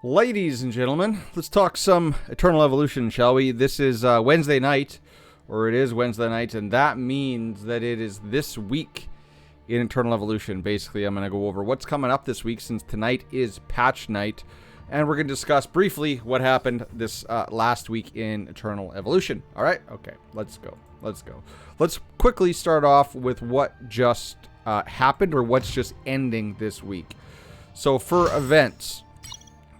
Ladies and gentlemen, let's talk some Eternal Evolution, shall we? This is Wednesday night, or it is Wednesday night, and that means that it is this week in Eternal Evolution. Basically, I'm going to go over what's coming up this week, since tonight is patch night, and we're going to discuss briefly what happened this last week in Eternal Evolution. All right? Okay, let's go. Let's quickly start off with what just happened, or what's just ending this week. So for events,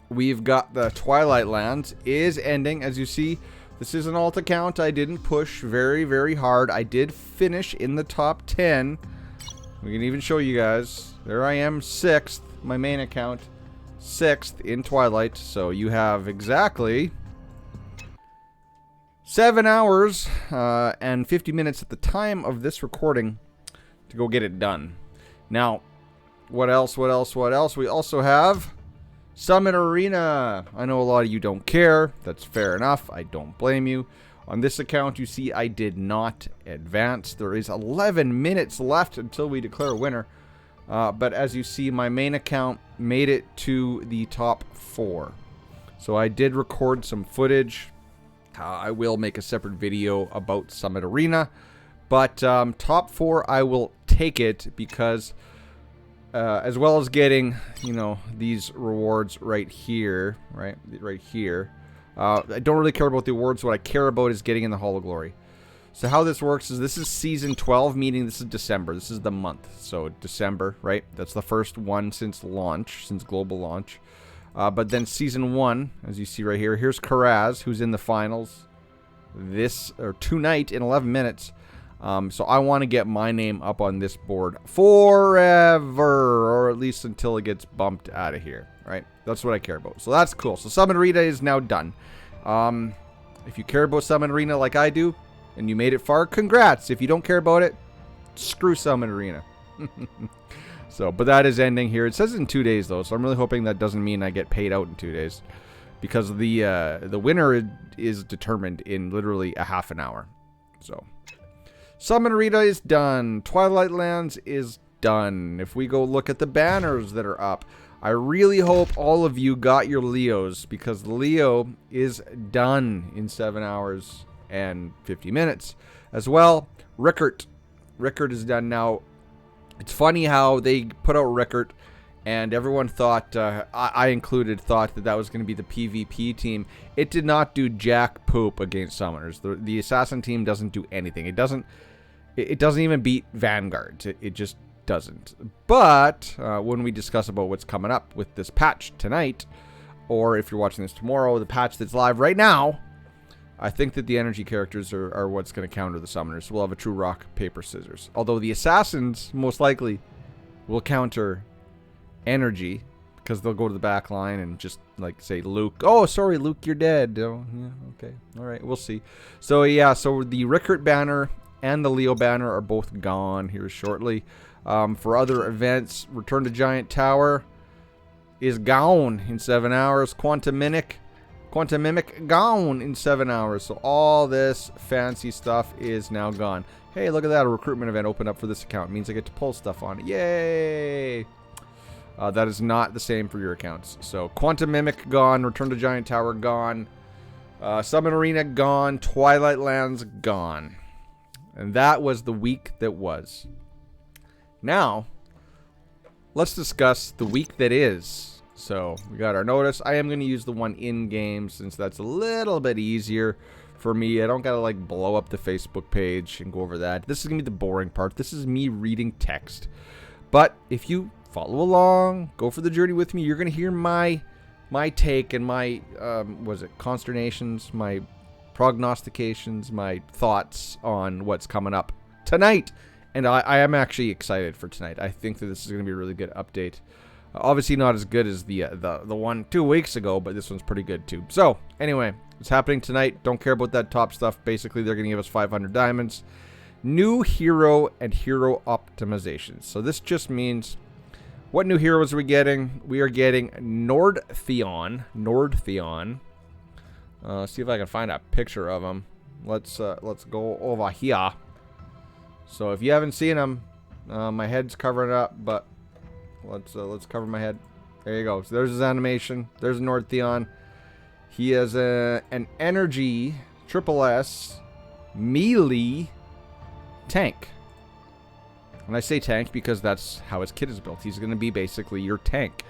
we've got the Twilight Lands is ending. As you see, this is an alt account. I didn't push very, very hard. I did finish in the top 10. We can even show you guys. There I am, 6th, my main account. 6th in Twilight. So you have exactly 7 hours and 50 minutes at the time of this recording to go get it done. Now, what else? We also have Summit Arena. I know a lot of you don't care. That's fair enough. I don't blame you. On this account, you see I did not advance. There is 11 minutes left until we declare a winner. But as you see, my main account made it to the top 4. So I did record some footage. I will make a separate video about Summit Arena. But top 4, I will take it because as well as getting, you know, these rewards right here, right here. I don't really care about the awards. What I care about is getting in the Hall of Glory. So how this works is this is season 12, meaning this is December. This is the month. So December, right? That's the first one since launch, since global launch. But then season 1, as you see right here, here's Karaz, who's in the finals tonight in 11 minutes. So I want to get my name up on this board forever, or at least until it gets bumped out of here, right? That's what I care about. So that's cool. So Summit Arena is now done. If you care about Summit Arena like I do, and you made it far, congrats. If you don't care about it, screw Summit Arena. So, but that is ending here. It says in 2 days, though, so I'm really hoping that doesn't mean I get paid out in 2 days, because the winner is determined in literally a half an hour. So Summit Arena is done. Twilight Lands is done. If we go look at the banners that are up, I really hope all of you got your Leos, because Leo is done in 7 hours and 50 minutes. As well, Rickert is done now. It's funny how they put out Rickert, and everyone thought, I included, thought that was going to be the PvP team. It did not do jack poop against summoners. The assassin team doesn't do anything. It doesn't even beat Vanguard. It just doesn't. But when we discuss about what's coming up with this patch tonight, or if you're watching this tomorrow, the patch that's live right now, I think that the energy characters are what's going to counter the summoners. We'll have a true rock, paper, scissors. Although the assassins most likely will counter energy, because they'll go to the back line and just like say, Luke, oh sorry Luke, you're dead. Oh yeah, okay, all right, we'll see. So yeah, so the Rickert banner and the Leo banner are both gone here shortly. For other events, Return to Giant Tower is gone in 7 hours. Quantum Mimic gone in 7 hours. So all this fancy stuff is now gone. Hey, look at that, a recruitment event opened up for this account. It means I get to pull stuff on it. Yay! That is not the same for your accounts. So Quantum Mimic gone, Return to Giant Tower gone, Summit Arena gone, Twilight Lands gone. And that was the week that was. Now, let's discuss the week that is. So, we got our notice. I am going to use the one in-game, since that's a little bit easier for me. I don't got to, like, blow up the Facebook page and go over that. This is going to be the boring part. This is me reading text. But, if you follow along, go for the journey with me, you're going to hear my take and my, consternations, my prognostications, my thoughts on what's coming up tonight. And I am actually excited for tonight. I think that this is going to be a really good update. Obviously not as good as the one 2 weeks ago, but this one's pretty good too. So anyway, it's happening tonight. Don't care about that top stuff. Basically, they're going to give us 500 diamonds. New hero and hero optimizations. So this just means, what new heroes are we getting? We are getting Nordthion. See if I can find a picture of him. Let's go over here. So if you haven't seen him, my head's covering up, but let's cover my head. There you go. So there's his animation. There's Nordthion. He has an energy triple S melee tank. And I say tank because that's how his kit is built. He's going to be basically your tank.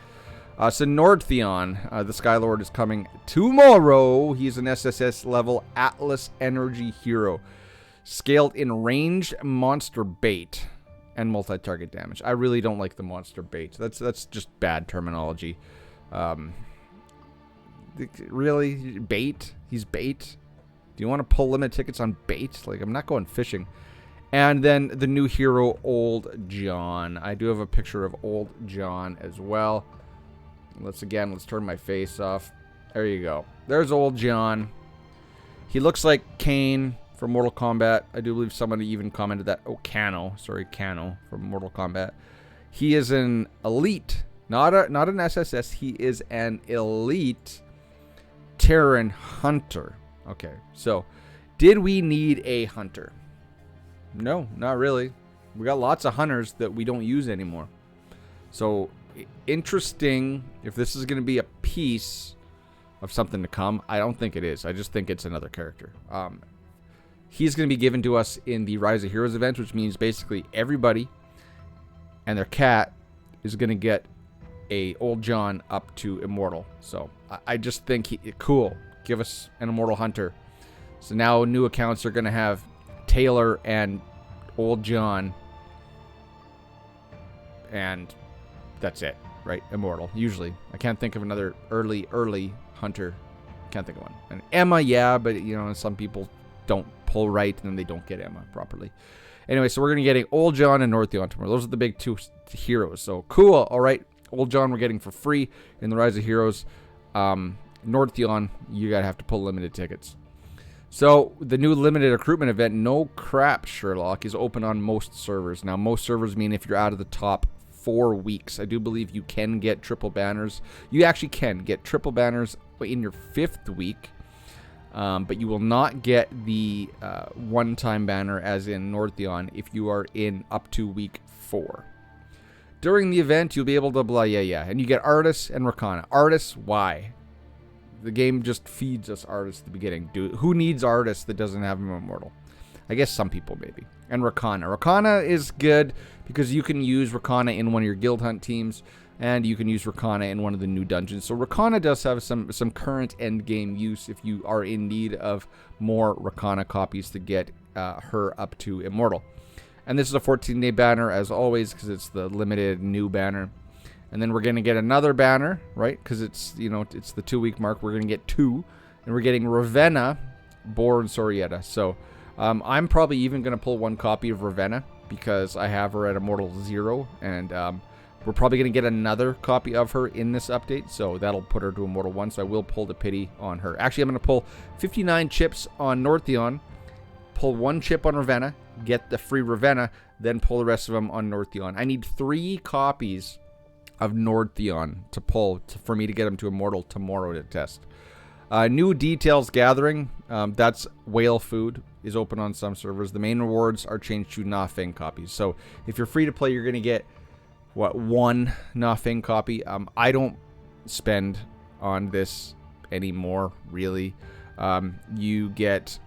So Nordthion, the SKYLORD, is coming tomorrow. He's an SSS level Atlas energy hero. Scaled in ranged monster bait and multi-target damage. I really don't like the monster bait. That's just bad terminology. Really? Bait? He's bait? Do you want to pull limit tickets on bait? Like, I'm not going fishing. And then the new hero, Old John. I do have a picture of Old John as well. Let's turn my face off. There you go. There's Old John. He looks like Kane from Mortal Kombat. I do believe somebody even commented that. Oh, Kano. Sorry, Kano from Mortal Kombat. He is an elite, not an SSS. He is an elite Terran hunter. Okay, so did we need a hunter? No, not really. We got lots of hunters that we don't use anymore. So interesting if this is going to be a piece of something to come. I don't think it is. I just think it's another character. He's going to be given to us in the Rise of Heroes event, which means basically everybody and their cat is going to get a Old John up to Immortal. So I just think cool. Give us an Immortal Hunter. So now new accounts are going to have Taylor and Old John. And that's it, right? Immortal, usually. I can't think of another early hunter. Can't think of one. And Emma, yeah, but, you know, some people don't pull right, and then they don't get Emma properly. Anyway, so we're going to get Old John and Nordthion tomorrow. Those are the big two heroes. So, cool. All right. Old John we're getting for free in the Rise of Heroes. Nordthion, you got to have to pull limited tickets. So, the new limited recruitment event, No Crap Sherlock, is open on most servers. Now, most servers mean if you're out of the top 4 weeks. I do believe you can get triple banners. You actually can get triple banners in your 5th week, but you will not get the one-time banner as in Nordthion if you are in up to week 4. During the event, you'll be able to blah, yeah. And you get Artis and Rakana. Artis, why? The game just feeds us Artis at the beginning. Dude, who needs Artis that doesn't have him Immortal? I guess some people maybe. And Rakana. Rakana is good because you can use Rakana in one of your guild hunt teams, and you can use Rakana in one of the new dungeons. So Rakana does have some current end game use if you are in need of more Rakana copies to get her up to Immortal. And this is a 14-day banner as always because it's the limited new banner. And then we're going to get another banner, right? Because it's, you know, it's the 2-week mark. We're going to get 2. And we're getting Ravenna, Boar, and Sorietta. So I'm probably even going to pull 1 copy of Ravenna because I have her at Immortal 0. And we're probably going to get another copy of her in this update. So that'll put her to Immortal 1. So I will pull the pity on her. Actually, I'm going to pull 59 chips on Nordthion. Pull 1 chip on Ravenna. Get the free Ravenna. Then pull the rest of them on Nordthion. I need 3 copies of Nordthion to pull for me to get him to Immortal tomorrow to test. New details gathering. That's whale food is open on some servers. The main rewards are changed to Na Feng copies. So if you're free to play, you're going to get, 1 Na Feng copy. I don't spend on this anymore, really. You get,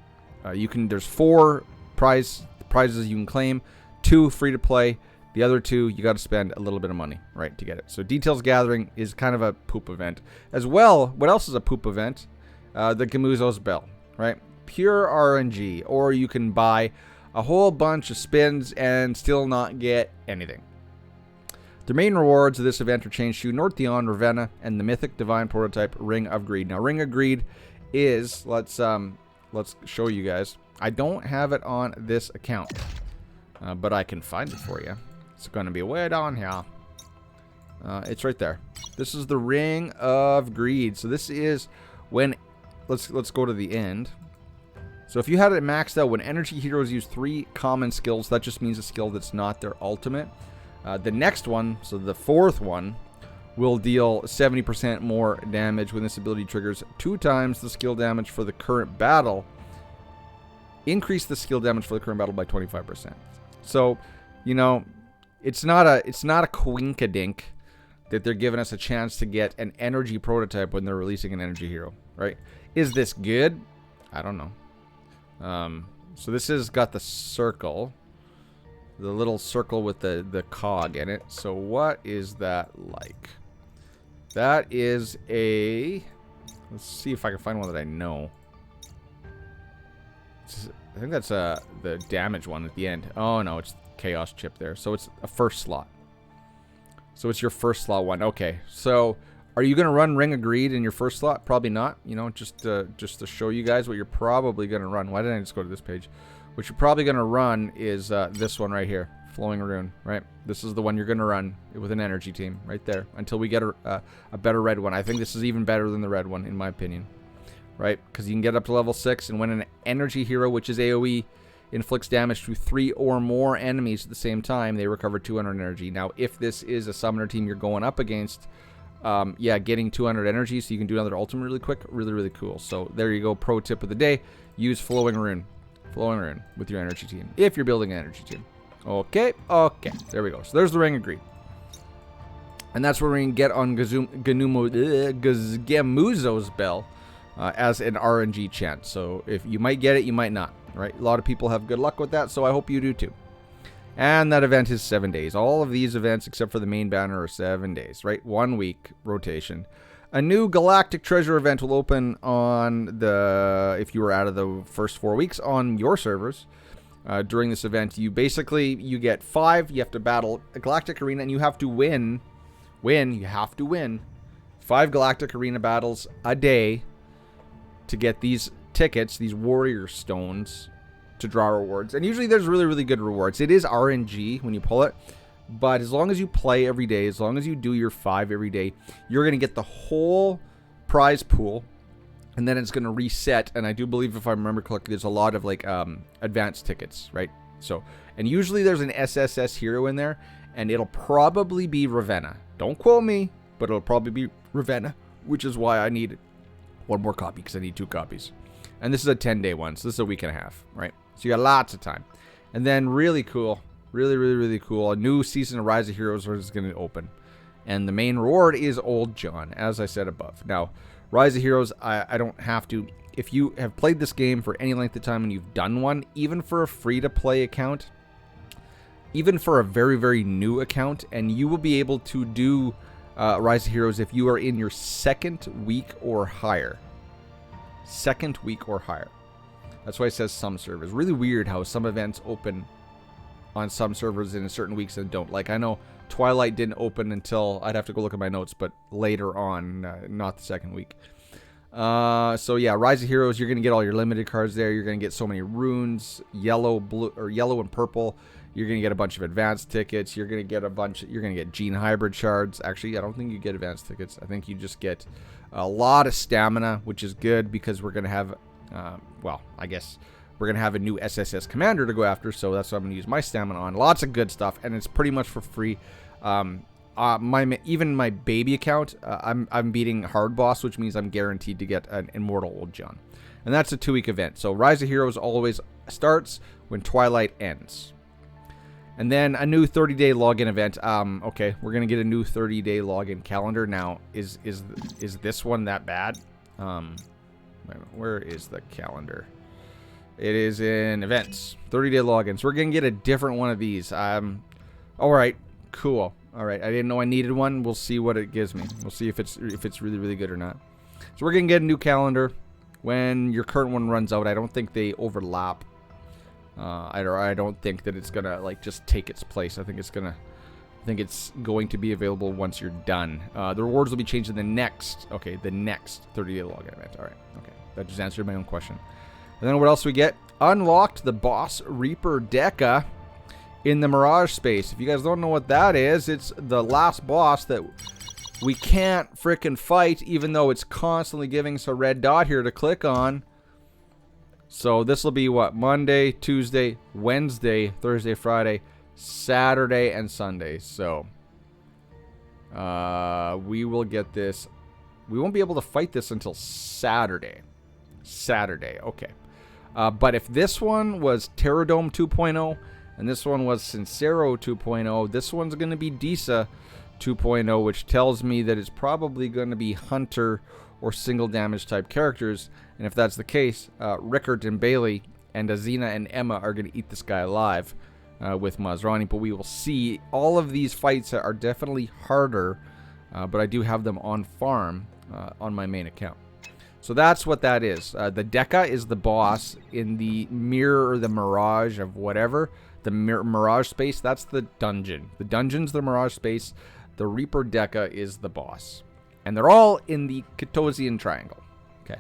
there's 4 prizes you can claim, 2 free to play. The other 2, you got to spend a little bit of money, right, to get it. So details gathering is kind of a poop event. As well, what else is a poop event? The Gamuzo's Bell, right? Pure RNG. Or you can buy a whole bunch of spins and still not get anything. The main rewards of this event are changed to Nordthion, Ravenna, and the Mythic Divine Prototype Ring of Greed. Now, Ring of Greed is, let's show you guys. I don't have it on this account, but I can find it for you. It's going to be way down here. It's right there. This is the Ring of Greed. So this is when, let's go to the end. So if you had it maxed out, when energy heroes use 3 common skills, that just means a skill that's not their ultimate. The next one, so the 4th one, will deal 70% more damage when this ability triggers 2 times the skill damage for the current battle. Increase the skill damage for the current battle by 25%. So, you know, it's not a quinkadink that they're giving us a chance to get an energy prototype when they're releasing an energy hero, right? Is this good? I don't know. So this has got the circle, the little circle with the cog in it. So what is that like? That is a, let's see if I can find one that I know. I think that's the damage one at the end. Oh no, it's chaos chip there. So it's a first slot. So it's your first slot one. Okay. So are you going to run Ring of Greed in your first slot? Probably not. You know, just to show you guys what you're probably going to run. Why didn't I just go to this page? What you're probably going to run is this one right here. Flowing Rune, right? This is the one you're going to run with an energy team right there until we get a better red one. I think this is even better than the red one, in my opinion. Right? Because you can get up to level 6, and when an energy hero, which is AoE, inflicts damage to 3 or more enemies at the same time, they recover 200 energy. Now, if this is a summoner team you're going up against, yeah, getting 200 energy so you can do another ultimate really quick, really, really cool. So there you go. Pro tip of the day, use Flowing Rune. Flowing Rune with your energy team, if you're building an energy team. Okay, okay. There we go. So there's the Ring of Greed. And that's where we can get on Gamuzo's bell as an RNG chance. So if you might get it, you might not. Right? A lot of people have good luck with that, so I hope you do too. And that event is 7 days. All of these events, except for the main banner, are 7 days. Right? 1 week rotation. A new Galactic Treasure event will open on the, if you were out of the first 4 weeks, on your servers. During this event, you get 5. You have to battle a Galactic Arena, and you have to win. You have to win 5 Galactic Arena battles a day to get these tickets, these Warrior Stones, to draw rewards. And usually there's really, really good rewards. It is RNG when you pull it, but as long as you play every day, as long as you do your 5 every day, you're going to get the whole prize pool. And then it's going to reset, and I do believe, if I remember correctly, there's a lot of, like, advanced tickets, right? So, and usually there's an SSS hero in there, and it'll probably be Ravenna. Don't quote me, but it'll probably be Ravenna, which is why I need 1 more copy, because I need 2 copies. And this is a 10-day one, so this is a week and a half, right? So you got lots of time. And then really cool, really, really, really cool, a new season of Rise of Heroes is going to open. And the main reward is Old John, as I said above. Now, Rise of Heroes, I don't have to. If you have played this game for any length of time and you've done one, even for a free-to-play account, even for a very, very new account, and you will be able to do Rise of Heroes if you are in your 2nd week or higher. 2nd week or higher. That's why it says some servers. Really weird how some events open on some servers in certain weeks and don't. Like, I know Twilight didn't open until, I'd have to go look at my notes, but later on, not the 2nd week. So yeah, Rise of Heroes, you're going to get all your limited cards there. You're going to get so many runes, yellow, blue, or yellow and purple. You're going to get a bunch of advanced tickets. You're going to get you're going to get gene hybrid shards. Actually, I don't think you get advanced tickets. I think you just get a lot of stamina, which is good because we're going to have, well, I guess we're going to have a new SSS commander to go after, so that's what I'm going to use my stamina on. Lots of good stuff, and it's pretty much for free. Even my baby account, I'm beating hard boss, which means I'm guaranteed to get an immortal Old John. And that's a 2-week event. So Rise of Heroes always starts when Twilight ends. And then a new 30-day login event. Okay, we're going to get a new 30-day login calendar. Now, is this one that bad? Where is the calendar? It is in events. 30-day logins. We're going to get a different one of these. All right, cool. All right, I didn't know I needed one. We'll see what it gives me. We'll see if it's really, really good or not. So we're going to get a new calendar when your current one runs out. I don't think they overlap. I don't think that it's going to, like, just take its place. I think it's going to be available once you're done. The rewards will be changed in the next 30-day login event. All right, okay. That just answered my own question. And then what else we get? Unlocked the Boss Reaper Deca in the Mirage space. If you guys don't know what that is, it's the last boss that we can't frickin' fight, even though it's constantly giving us a red dot here to click on. So this will be what? Monday, Tuesday, Wednesday, Thursday, Friday, Saturday, and Sunday. So we will get this. We won't be able to fight this until Saturday. Okay. But if this one was Terradome 2.0 and this one was Sincero 2.0, this one's going to be Disa 2.0, which tells me that it's probably going to be hunter or single damage type characters. And if that's the case, Rickert and Bailey and Azina and Emma are going to eat this guy alive with Masrani. But we will see. All of these fights are definitely harder, but I do have them on farm on my main account. So that's what that is. The Deca is the boss in the mirror or the mirage of whatever. The mirage space, that's the dungeon. The dungeon's the mirage space. The Reaper Deca is the boss. And they're all in the Kitosian Triangle. Okay.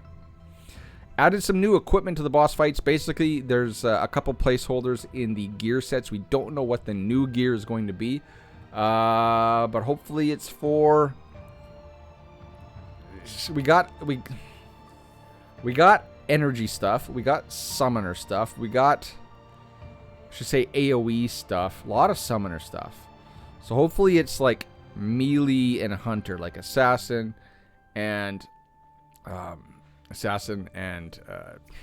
Added some new equipment to the boss fights. Basically, there's a couple placeholders in the gear sets. We don't know what the new gear is going to be. But hopefully it's for... We got energy stuff. We got summoner stuff. We got... I should say AoE stuff. A lot of summoner stuff. So hopefully it's like melee and hunter, like assassin and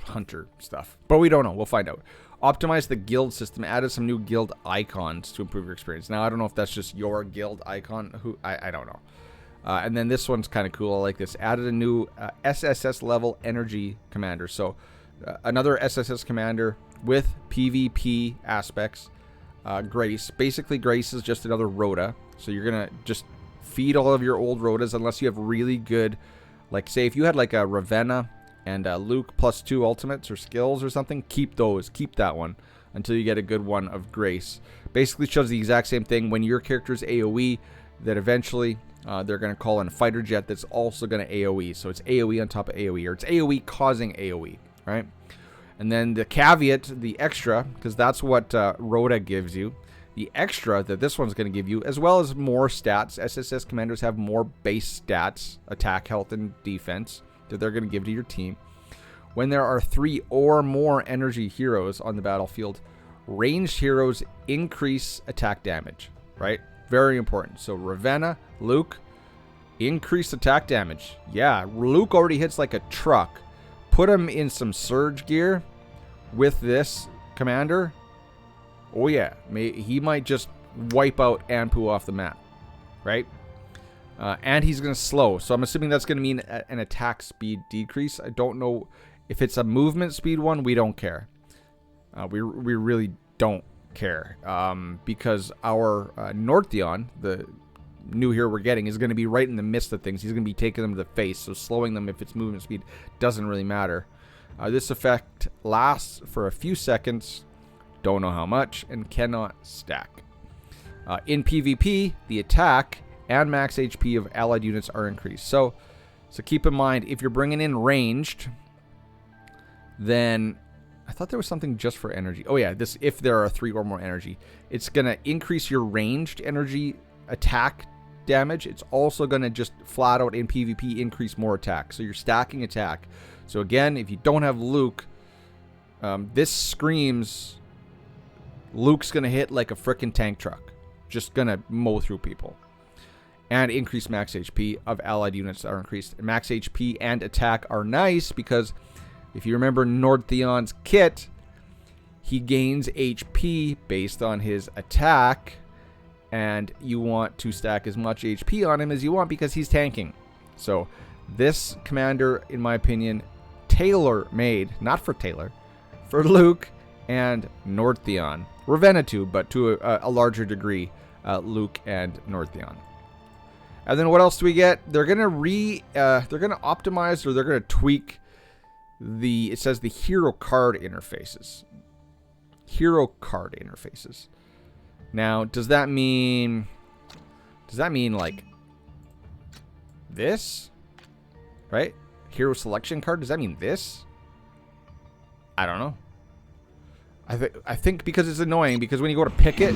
hunter stuff. But we don't know. We'll find out. Optimize the guild system. Added some new guild icons to improve your experience. Now I don't know if that's just your guild icon. I don't know. And then this one's kind of cool. I like this. Added a new SSS level energy commander. So another SSS commander with PvP aspects. Grace. Basically, Grace is just another Rhoda. So you're going to just feed all of your old Rhodas unless you have really good, like say if you had like a Ravenna and Luke +2 ultimates or skills or something, keep those. Keep that one until you get a good one of Grace. Basically shows the exact same thing when your character's AoE, that eventually they're going to call in a fighter jet that's also going to AoE. So it's AoE on top of AoE, or it's AoE causing AoE, right? And then the caveat, the extra, because that's what Rhoda gives you. The extra that this one's going to give you, as well as more stats. SSS commanders have more base stats, attack, health, and defense, that they're going to give to your team. When there are 3 or more energy heroes on the battlefield, ranged heroes increase attack damage, right? Very important. So Ravenna, Luke, increase attack damage. Yeah, Luke already hits like a truck. Put him in some surge gear with this commander. Oh yeah, he might just wipe out Anpu off the map, right? And he's going to slow. So I'm assuming that's going to mean an attack speed decrease. I don't know if it's a movement speed one. We don't care. We really don't care. Because our Nordthion, the new hero we're getting, is going to be right in the midst of things. He's going to be taking them to the face. So slowing them if it's movement speed doesn't really matter. This effect lasts for a few seconds. Don't know how much. And cannot stack. In PvP, the attack and max HP of allied units are increased. So keep in mind, if you're bringing in ranged, then I thought there was something just for energy. Oh yeah, this if there are 3 or more energy, it's gonna increase your ranged energy attack damage. It's also gonna just flat out in PvP increase more attack. So you're stacking attack. So again, if you don't have Luke, this screams Luke's gonna hit like a frickin' tank truck, just gonna mow through people. And increase max HP of allied units are increased. Max HP and attack are nice because if you remember Nordthion's kit, he gains HP based on his attack, and you want to stack as much HP on him as you want because he's tanking. So this commander, in my opinion, tailor-made, not for Taylor, for Luke and Nordthion. Ravenna too, but to a larger degree, Luke and Nordthion. And then what else do we get? They're gonna optimize, or they're gonna tweak it says the hero card interfaces. Hero card interfaces. Now, does that mean like this? Right? Hero selection card? Does that mean this? I don't know. I think because it's annoying, because when you go to pick it,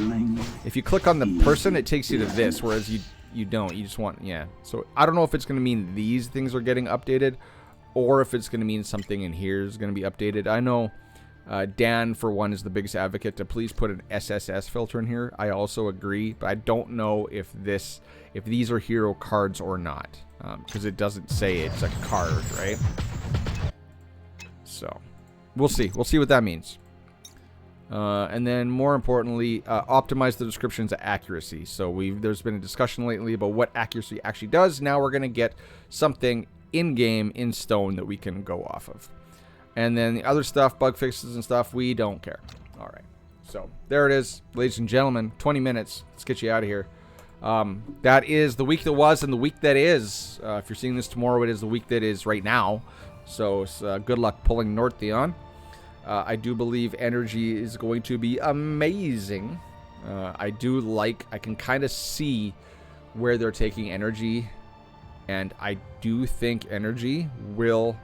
if you click on the person, it takes you to this, whereas you don't. You just want, yeah. So I don't know if it's going to mean these things are getting updated, or if it's going to mean something in here is going to be updated. I know Dan, for one, is the biggest advocate to please put an SSS filter in here. I also agree, but I don't know if these are hero cards or not, because it doesn't say it's a card, right? So we'll see. We'll see what that means. And then more importantly, optimize the description's accuracy. So there's been a discussion lately about what accuracy actually does. Now we're going to get something in-game, in stone, that we can go off of. And then the other stuff, bug fixes and stuff, we don't care. All right. So there it is, ladies and gentlemen. 20 minutes. Let's get you out of here. That is the week that was and the week that is. If you're seeing this tomorrow, it is the week that is right now. So good luck pulling Nordthion. I do believe energy is going to be amazing. I can kind of see where they're taking energy. And I do think energy will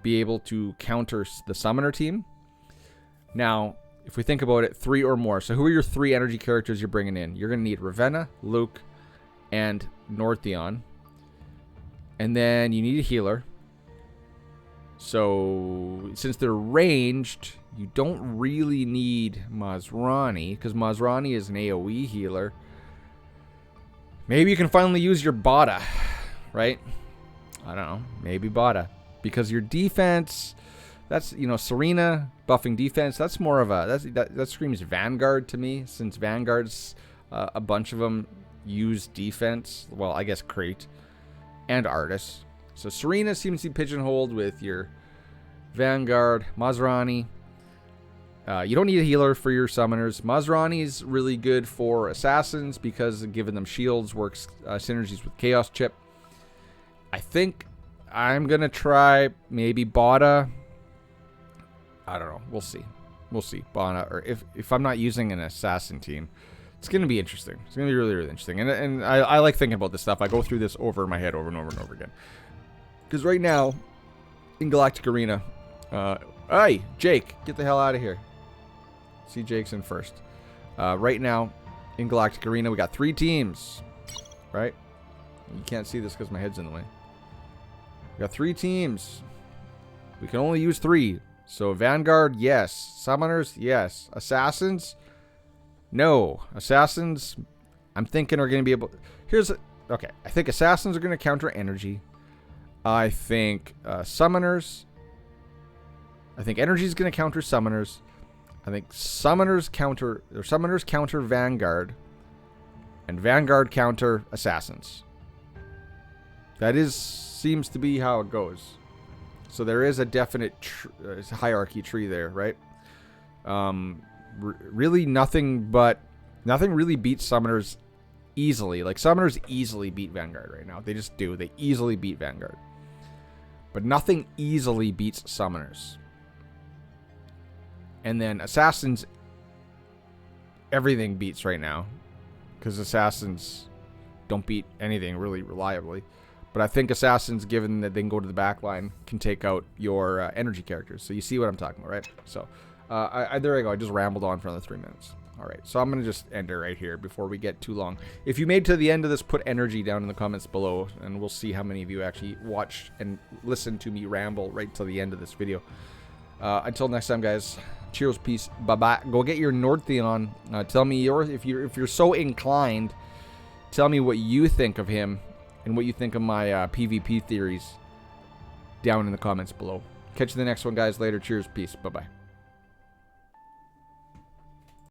be able to counter the summoner team. Now, if we think about it, 3 or more. So who are your 3 energy characters you're bringing in? You're going to need Ravenna, Luke, and Nordthion. And then you need a healer. So since they're ranged, you don't really need Masrani, because Masrani is an AoE healer. Maybe you can finally use your Bada, right? I don't know. Maybe Bada. Because your defense, that's, you know, Serena buffing defense, that's more of a, that screams Vanguard to me, since Vanguards, a bunch of them use defense. Well, I guess Crate and Artis. So Serena seems to be pigeonholed with your Vanguard, Masrani. You don't need a healer for your summoners. Masrani's really good for assassins because giving them shields works synergies with Chaos Chip. I think I'm going to try maybe Bada. I don't know. We'll see. We'll see. Bada, or if I'm not using an assassin team, it's going to be interesting. It's going to be really, really interesting. And I like thinking about this stuff. I go through this over in my head over and over and over again. Because right now, in Galactic Arena, hey, Jake, get the hell out of here. See, Jake's in first. Right now, in Galactic Arena, we got 3 teams, right? You can't see this because my head's in the way. We got 3 teams. We can only use 3. So Vanguard, yes. Summoners, yes. Assassins, no. Assassins, I'm thinking are going to be able... Okay, I think Assassins are going to counter energy. I think Summoners... I think Energy is going to counter Summoners. I think Summoners counter Vanguard. And Vanguard counter Assassins. That seems to be how it goes. So there is a definite hierarchy tree there, right? Really nothing really beats Summoners easily. Like, Summoners easily beat Vanguard right now. They just do. They easily beat Vanguard. But nothing easily beats Summoners. And then Assassins, everything beats right now. Because Assassins don't beat anything really reliably. But I think Assassins, given that they can go to the back line, can take out your energy characters. So you see what I'm talking about, right? So there I go. I just rambled on for another 3 minutes. All right, so I'm going to just end it right here before we get too long. If you made it to the end of this, put energy down in the comments below, and we'll see how many of you actually watched and listened to me ramble right till the end of this video. Until next time, guys, cheers, peace, bye-bye. Go get your Nordthion. Tell me if you're so inclined, tell me what you think of him and what you think of my PvP theories down in the comments below. Catch you in the next one, guys. Later. Cheers, peace, bye-bye.